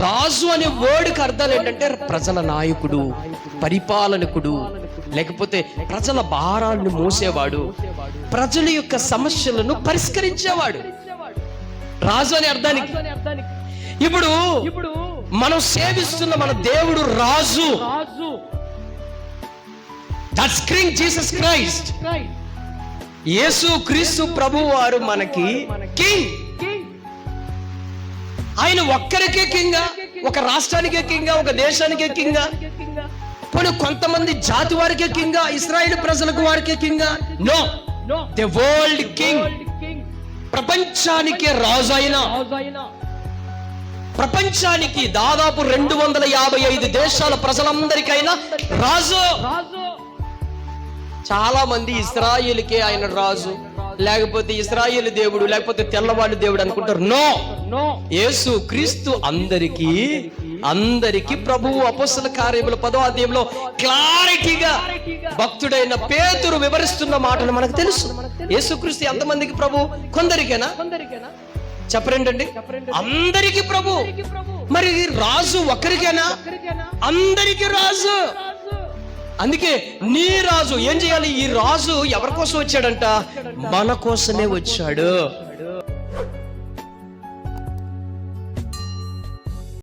రాజు అనే వర్డ్కి అర్థాలు ఏంటంటే ప్రజల నాయకుడు, పరిపాలనకుడు, లేకపోతే ప్రజల భారాలను మోసేవాడు, ప్రజల యొక్క సమస్యలను పరిష్కరించేవాడు రాజు అనే అర్థానికి. ఇప్పుడు మనం సేవిస్తున్న మన దేవుడు రాజు. That's King Jesus Christ. Yesu Kristu ప్రభువు వారు మనకి కింగ్. ఆయన ఒక్కరికే కింగా, ఒక రాష్ట్రానికే కింగా, ఒక దేశానికే కింగా, పోనీ కొంతమంది జాతి వారికే కింగా, ఇశ్రాయేలు ప్రజలకు వారికే కింగా? No, the world king. ప్రపంచానికే రాజు అయిన, ప్రపంచానికి దాదాపు 255 దేశాల ప్రజలందరికైనా రాజు. చాలా మంది ఇశ్రాయేలుకే ఆయన రాజు, లేకపోతే ఇశ్రాయేలు దేవుడు, లేకపోతే తెల్లవాడు దేవుడు అనుకుంటారు. నో, యేసు క్రీస్తు అందరికీ ప్రభువు. అపోస్తల కార్యముల 10వ అధ్యాయంలో క్లారిటీగా భక్తుడైన పేతురు వివరిస్తున్న మాటలు మనకు తెలుసు. యేసుక్రీస్తు ఎంతమందికి ప్రభు? కొందరికేనా? చెప్పరండి. అందరికీ ప్రభు. మరి రాజు ఒక్కరికేనా? అందరికీ రాజు. అందుకే నీ రాజు ఏం చేయాలి? ఈ రాజు ఎవరి కోసం వచ్చాడంట? మన కోసమే వచ్చాడు.